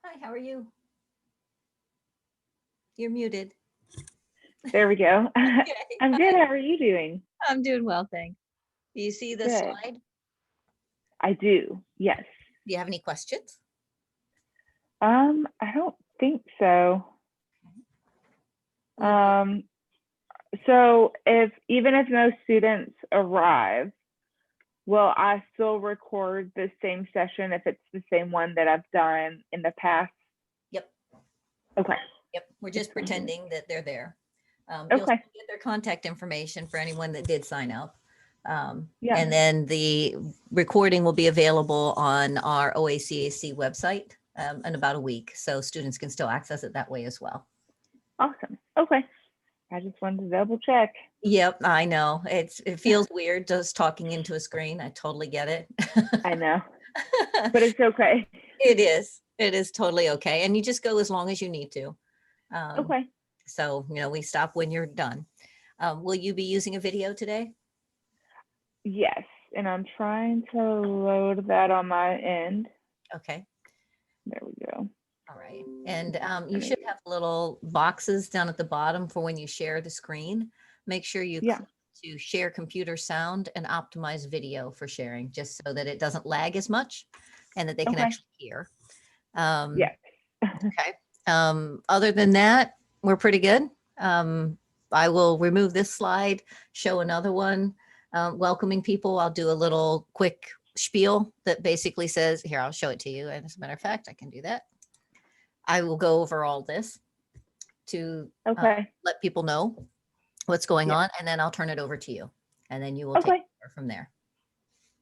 Hi, how are you? You're muted. There we go. Okay. I'm good. How are you doing? I'm doing well, thanks. Do you see the Good. slide? I do. Yes. Do you have any questions? I don't think so. We will. So even if no students arrive, will I still record the same session if it's the same one that I've done in the past? Yep. Okay. Yep. We're just pretending that they're there. You'll Okay. get their contact information for anyone that did sign up. Yeah. And then the recording will be available on our OACAC website in about a week. So students can still access it that way as well. Awesome. Okay. I just wanted to double check. Yep, I know. It feels weird just talking into a screen. I totally get it. I know, but it's okay. It is. It is totally okay. And you just go as long as you need to. Okay. So, we stop when you're done. Will you be using a video today? Yes. And I'm trying to load that on my end. Okay. There we go. All right. And you should have little boxes down at the bottom for when you share the screen. Make sure you click to share computer sound and optimize video for sharing, just so that it doesn't lag as much and that they can actually hear. Yes. Okay. Other than that, we're pretty good. I will remove this slide, show another one, welcoming people. I'll do a little quick spiel that basically says, here, I'll show it to you. And as a matter of fact, I can do that. I will go over all this to let people know what's going on, and then I'll turn it over to you. And then you will take it from there.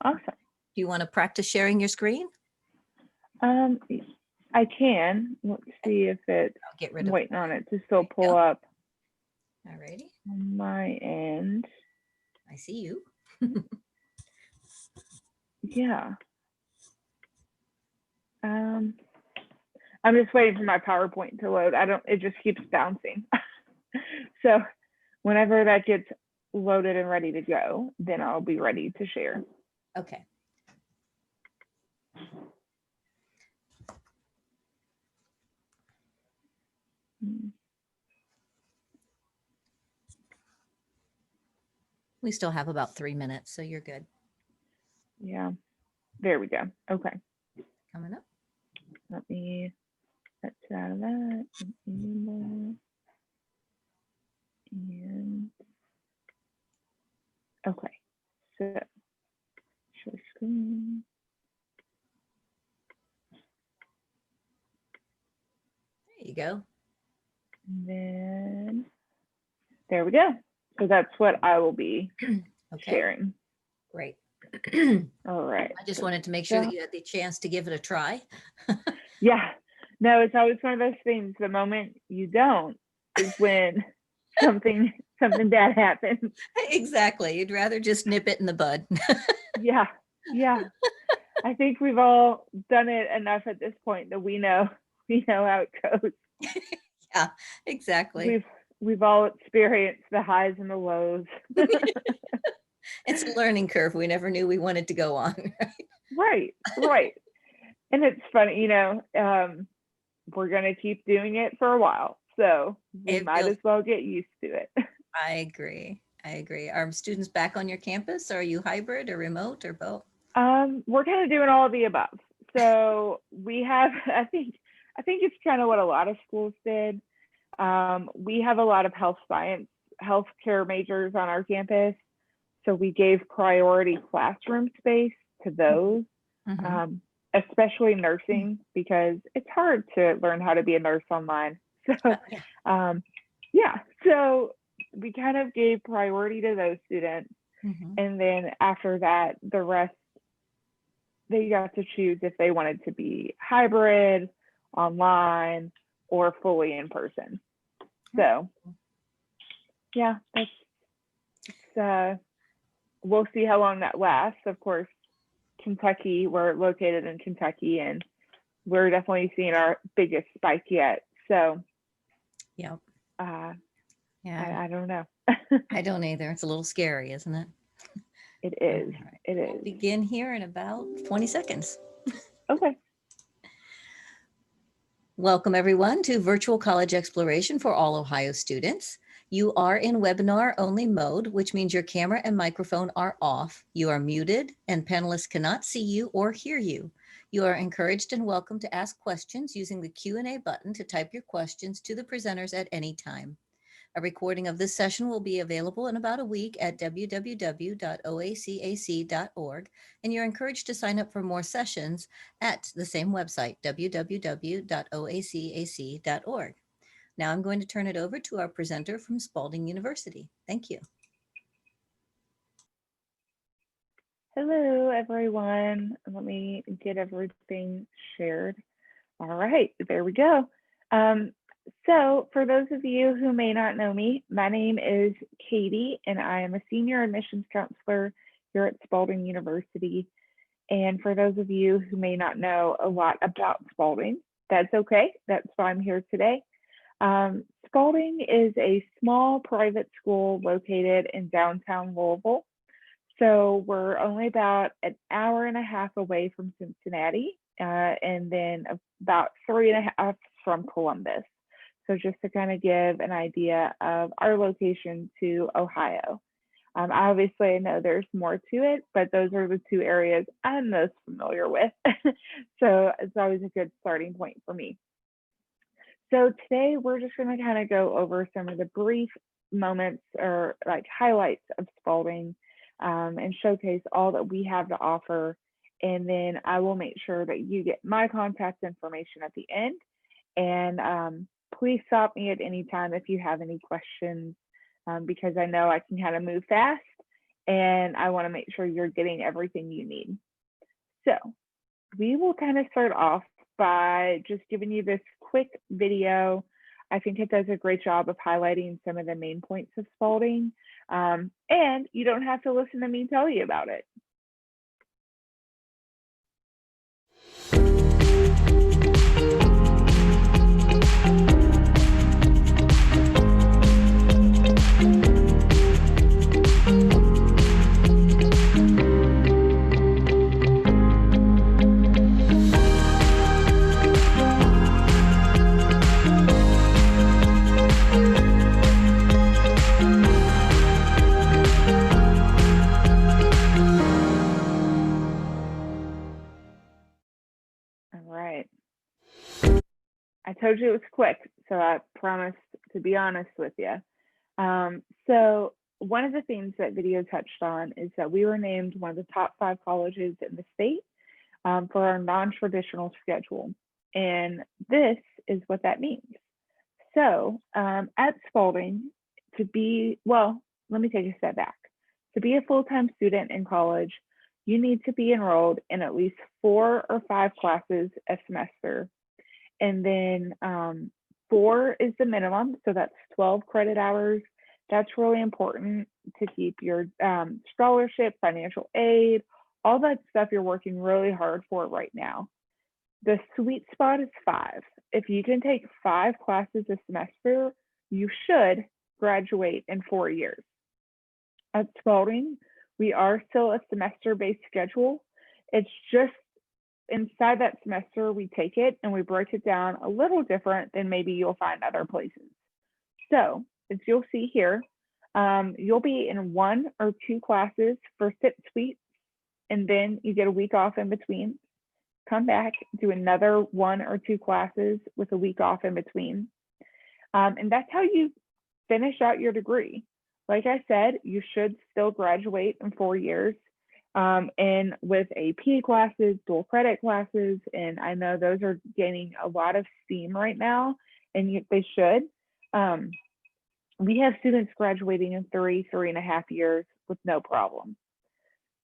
Awesome. Do you want to practice sharing your screen? I can. Let's see if it's waiting on it to still pull up. All righty. On my end. I see you. Yeah. I'm just waiting for my PowerPoint to load. It just keeps bouncing. So whenever that gets loaded and ready to go, then I'll be ready to share. Okay. We still have about 3 minutes, so you're good. Yeah. There we go. Okay. Coming up. Let me get out of that. And okay. So share screen. There you go. And then there we go. So that's what I will be sharing. Great. All right. I just wanted to make sure that you had the chance to give it a try. Yeah. No, it's always one of those things. The moment you don't is when something bad happens. Exactly. You'd rather just nip it in the bud. Yeah. Yeah. I think we've all done it enough at this point that we know how it goes. Yeah, exactly. We've all experienced the highs and the lows. It's a learning curve we never knew we wanted to go on. Right. And it's funny, we're going to keep doing it for a while. So we might as well get used to it. I agree. Are students back on your campus? Are you hybrid or remote or both? We're kind of doing all of the above. So we have, I think it's kind of what a lot of schools did. We have a lot of healthcare majors on our campus. So we gave priority classroom space to those, especially nursing, because it's hard to learn how to be a nurse online. So, so we kind of gave priority to those students. And then after that, the rest, they got to choose if they wanted to be hybrid, online, or fully in person. So, yeah, we'll see how long that lasts. Of course, Kentucky, we're located in Kentucky, and we're definitely seeing our biggest spike yet. So, I don't know. I don't either. It's a little scary, isn't it? It is. Right. It is. We'll begin here in about 20 seconds. Okay. Welcome everyone to Virtual College Exploration for all Ohio students. You are in webinar only mode, which means your camera and microphone are off. You are muted and panelists cannot see you or hear you. You are encouraged and welcome to ask questions using the Q&A button to type your questions to the presenters at any time. A recording of this session will be available in about a week at www.oacac.org, and you're encouraged to sign up for more sessions at the same website, www.oacac.org. Now I'm going to turn it over to our presenter from Spalding University. Thank you. Hello, everyone. Let me get everything shared. All right, there we go. So for those of you who may not know me, my name is Katie, and I am a senior admissions counselor here at Spalding University. And for those of you who may not know a lot about Spalding, that's okay. That's why I'm here today. Spalding is a small private school located in downtown Louisville. So we're only about an hour and a half away from Cincinnati, and then about 3.5 from Columbus. So just to kind of give an idea of our location to Ohio. Obviously, I know there's more to it, but those are the two areas I'm most familiar with. So it's always a good starting point for me. So today we're just going to kind of go over some of the brief moments or like highlights of Spalding and showcase all that we have to offer. And then I will make sure that you get my contact information at the end. And please stop me at any time if you have any questions, because I know I can kind of move fast and I want to make sure you're getting everything you need. So we will kind of start off by just giving you this quick video. I think it does a great job of highlighting some of the main points of Spalding, and you don't have to listen to me tell you about it. I told you it was quick, so I promised to be honest with you. So one of the things that video touched on is that we were named one of the top 5 colleges in the state for our non-traditional schedule. And this is what that means. So at Spalding, to be, well, let me take a step back. To be a full-time student in college, you need to be enrolled in at least 4 or 5 classes a semester. And then 4 is the minimum, so that's 12 credit hours. That's really important to keep your scholarship, financial aid, all that stuff you're working really hard for right now. The sweet spot is 5. If you can take 5 classes a semester, you should graduate in 4 years. At Spalding, we are still a semester-based schedule. It's just inside that semester, we take it and we break it down a little different than maybe you'll find other places. So as you'll see here, you'll be in 1 or 2 classes for 6 weeks, and then you get a week off in between. Come back, do another 1 or 2 classes with a week off in between. And that's how you finish out your degree. Like I said, you should still graduate in 4 years. And with AP classes, dual credit classes, and I know those are gaining a lot of steam right now, and they should. We have students graduating in 3.5 years with no problem.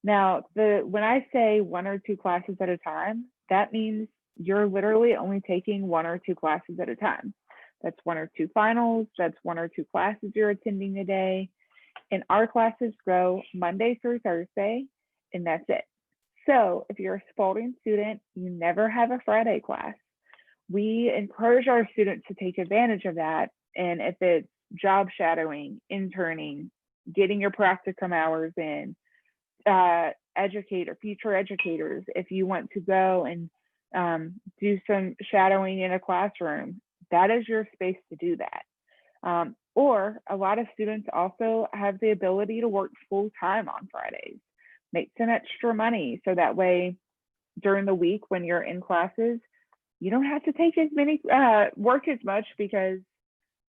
Now, when I say 1 or 2 classes at a time, that means you're literally only taking 1 or 2 classes at a time. That's 1 or 2 finals, that's 1 or 2 classes you're attending a day. And our classes go Monday through Thursday, and that's it. So if you're a Spalding student, you never have a Friday class. We encourage our students to take advantage of that. And if it's job shadowing, interning, getting your practicum hours in, future educators, if you want to go and do some shadowing in a classroom, that is your space to do that. Or a lot of students also have the ability to work full time on Fridays, make some extra money. So that way, during the week when you're in classes, you don't have to take as many, work as much, because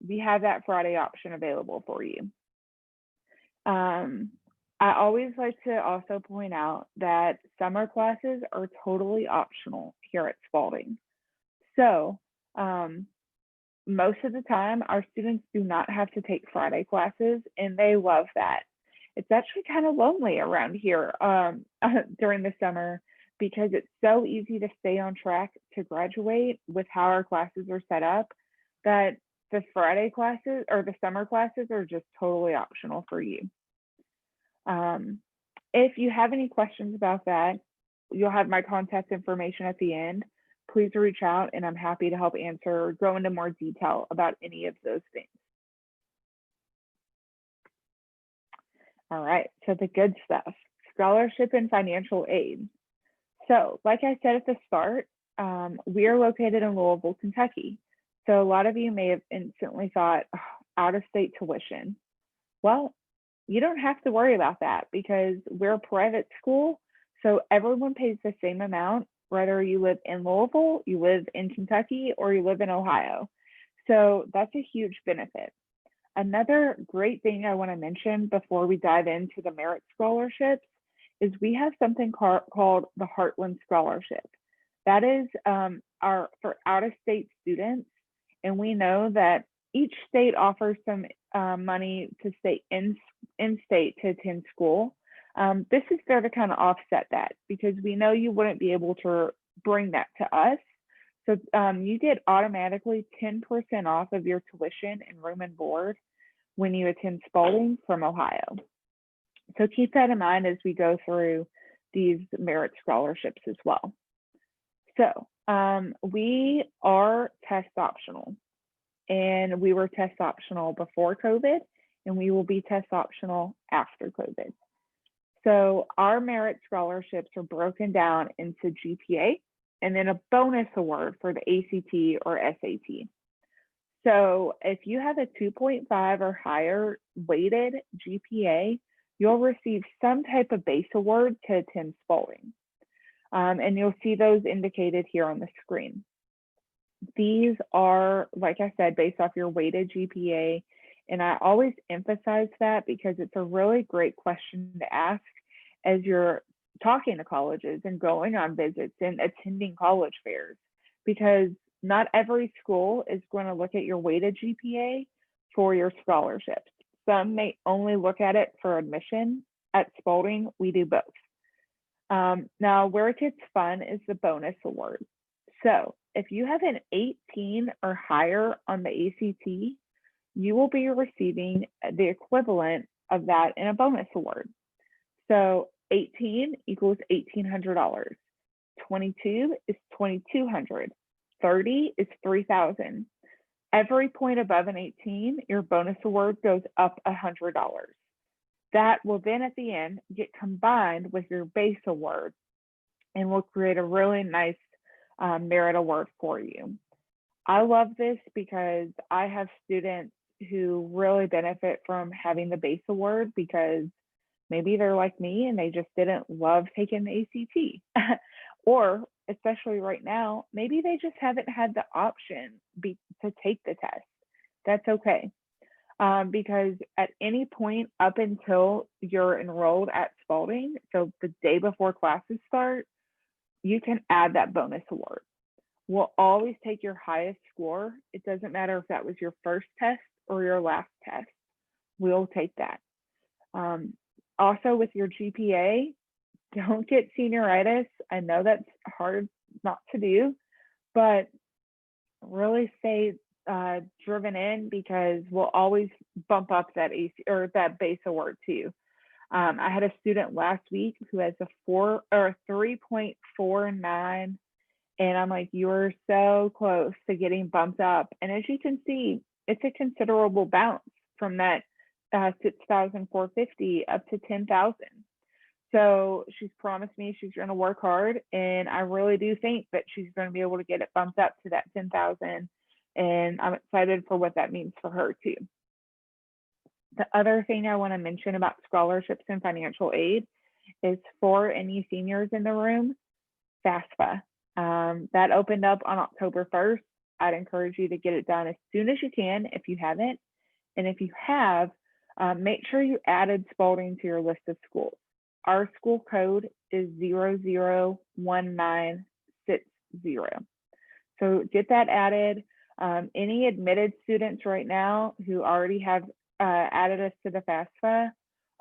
we have that Friday option available for you. I always like to also point out that summer classes are totally optional here at Spalding. So most of the time, our students do not have to take Friday classes, and they love that. It's actually kind of lonely around here during the summer, because it's so easy to stay on track to graduate with how our classes are set up, that the Friday classes or the summer classes are just totally optional for you. If you have any questions about that, you'll have my contact information at the end. Please reach out, and I'm happy to help answer or go into more detail about any of those things. All right, so the good stuff, scholarship and financial aid. So like I said at the start, we are located in Louisville, Kentucky. So a lot of you may have instantly thought, oh, out-of-state tuition. Well, you don't have to worry about that, because we're a private school, so everyone pays the same amount, whether you live in Louisville, you live in Kentucky, or you live in Ohio. So that's a huge benefit. Another great thing I want to mention before we dive into the merit scholarships is we have something called the Heartland Scholarship. That is for out-of-state students, and we know that each state offers some money to stay in state to attend school. This is there to kind of offset that, because we know you wouldn't be able to bring that to us. So you get automatically 10% off of your tuition and room and board when you attend Spalding from Ohio. So keep that in mind as we go through these merit scholarships as well. So we are test optional, and we were test optional before COVID, and we will be test optional after COVID. So our merit scholarships are broken down into GPA and then a bonus award for the ACT or SAT. So if you have a 2.5 or higher weighted GPA, you'll receive some type of base award to attend Spalding. And you'll see those indicated here on the screen. These are, like I said, based off your weighted GPA. And I always emphasize that because it's a really great question to ask as you're talking to colleges and going on visits and attending college fairs, because not every school is going to look at your weighted GPA for your scholarships. Some may only look at it for admission. At Spalding, we do both. Now, where it gets fun is the bonus award. So if you have an 18 or higher on the ACT, you will be receiving the equivalent of that in a bonus award. So 18 equals $1,800. 22 is $2,200. 30 is $3,000. Every point above an 18, your bonus award goes up $100. That will then at the end get combined with your base award and will create a really nice merit award for you. I love this because I have students who really benefit from having the base award, because maybe they're like me and they just didn't love taking the ACT. Or especially right now, maybe they just haven't had the option to take the test. That's okay. Because at any point up until you're enrolled at Spalding, so the day before classes start, you can add that bonus award. We'll always take your highest score. It doesn't matter if that was your first test or your last test. We'll take that. Also with your GPA, don't get senioritis. I know that's hard not to do, but really stay driven in, because we'll always bump up that AC or that base award too. I had a student last week who has a 3.49, and I'm like, you're so close to getting bumped up. And as you can see, it's a considerable bounce from that 6,450 up to 10,000. So she's promised me she's going to work hard, and I really do think that she's going to be able to get it bumped up to that 10,000, and I'm excited for what that means for her too. The other thing I want to mention about scholarships and financial aid is for any seniors in the room, FAFSA. That opened up on October 1st. I'd encourage you to get it done as soon as you can if you haven't. And if you have, make sure you added Spalding to your list of schools. Our school code is 001960. So get that added. Any admitted students right now who already have added us to the FAFSA,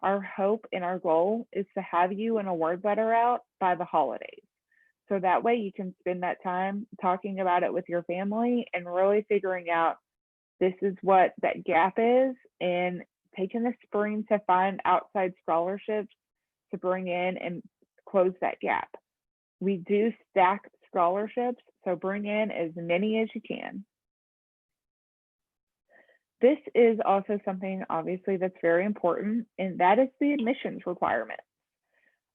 our hope and our goal is to have you an award letter out by the holidays. So that way you can spend that time talking about it with your family and really figuring out this is what that gap is, and taking the spring to find outside scholarships to bring in and close that gap. We do stack scholarships, so bring in as many as you can. This is also something obviously that's very important, and that is the admissions requirement.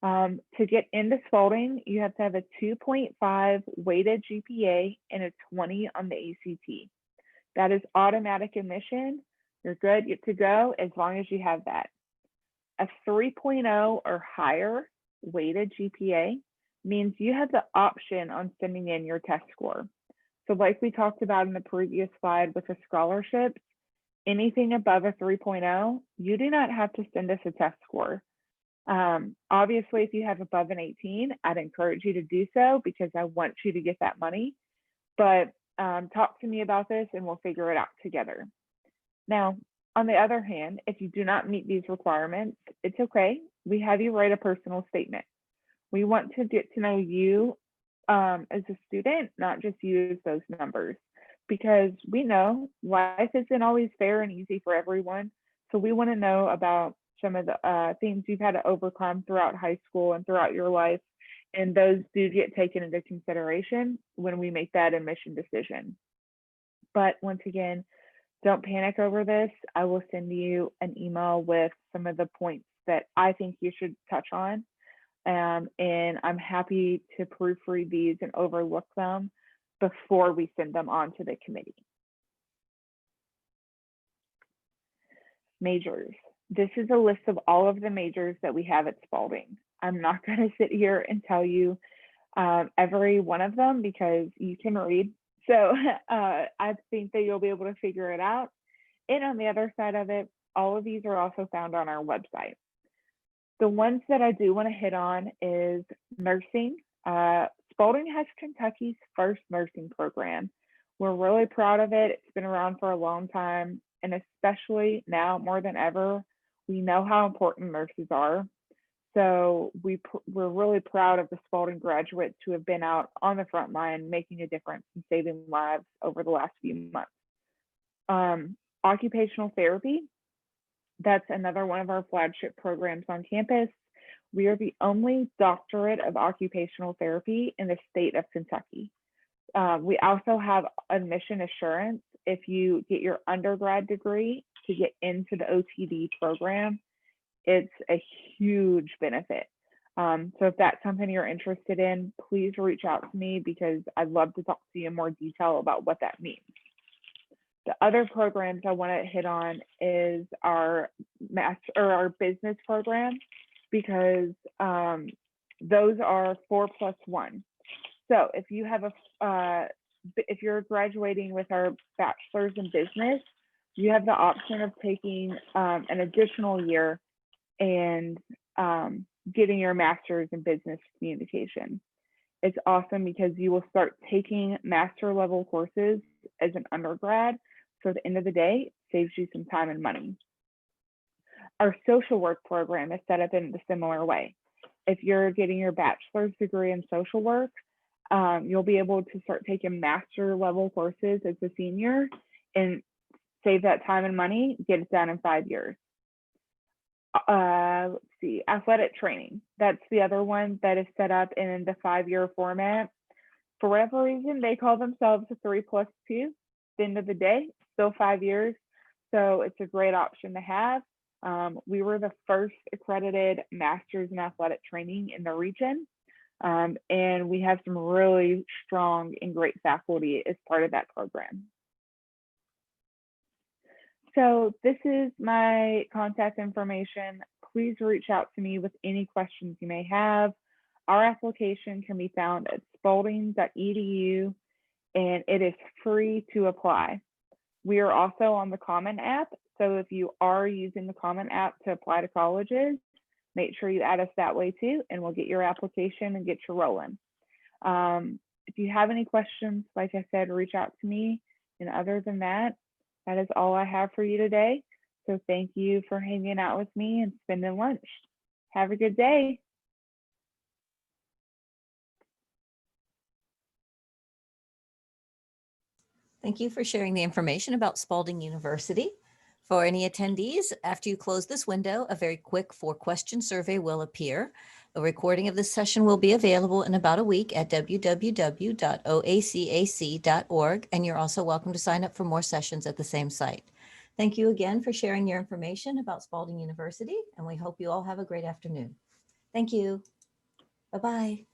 To get into Spalding, you have to have a 2.5 weighted GPA and a 20 on the ACT. That is automatic admission. You're good to go as long as you have that. A 3.0 or higher weighted GPA means you have the option on sending in your test score. So like we talked about in the previous slide with the scholarships, anything above a 3.0, you do not have to send us a test score. Obviously, if you have above an 18, I'd encourage you to do so because I want you to get that money. But talk to me about this and we'll figure it out together. Now, on the other hand, if you do not meet these requirements, it's okay. We have you write a personal statement. We want to get to know you as a student, not just use those numbers, because we know life isn't always fair and easy for everyone. So we want to know about some of the things you've had to overcome throughout high school and throughout your life. And those do get taken into consideration when we make that admission decision. But once again, don't panic over this. I will send you an email with some of the points that I think you should touch on. And I'm happy to proofread these and overlook them before we send them on to the committee. Majors. This is a list of all of the majors that we have at Spalding. I'm not going to sit here and tell you every one of them because you can read. So I think that you'll be able to figure it out. And on the other side of it, all of these are also found on our website. The ones that I do want to hit on is nursing. Spalding has Kentucky's first nursing program. We're really proud of it. It's been around for a long time, and especially now more than ever, we know how important nurses are. So we're really proud of the Spalding graduates who have been out on the front line making a difference and saving lives over the last few months. Occupational therapy, that's another one of our flagship programs on campus. We are the only doctorate of occupational therapy in the state of Kentucky. We also have admission assurance if you get your undergrad degree to get into the OTD program. It's a huge benefit. So if that's something you're interested in, please reach out to me because I'd love to talk to you in more detail about what that means. The other programs I want to hit on is our business program, because those are 4+1. So if you have if you're graduating with our bachelor's in business, you have the option of taking an additional year and getting your master's in business communication. It's awesome because you will start taking master level courses as an undergrad. So at the end of the day, it saves you some time and money. Our social work program is set up in a similar way. If you're getting your bachelor's degree in social work, you'll be able to start taking master level courses as a senior and save that time and money, get it done in 5 years. Let's see, athletic training. That's the other one that is set up in the 5-year format. For whatever reason, they call themselves a 3+2. At the end of the day, still 5 years. So it's a great option to have. We were the first accredited Masters in Athletic Training in the region. And we have some really strong and great faculty as part of that program. So this is my contact information. Please reach out to me with any questions you may have. Our application can be found at spalding.edu, and it is free to apply. We are also on the Common App, so if you are using the Common App to apply to colleges, make sure you add us that way too, and we'll get your application and get you rolling. If you have any questions, like I said, reach out to me. And other than that, that is all I have for you today. So thank you for hanging out with me and spending lunch. Have a good day. Thank you for sharing the information about Spalding University. For any attendees, after you close this window, a very quick 4-question survey will appear. A recording of this session will be available in about a week at www.oacac.org, and you're also welcome to sign up for more sessions at the same site. Thank you again for sharing your information about Spalding University, and we hope you all have a great afternoon. Thank you. Bye-bye.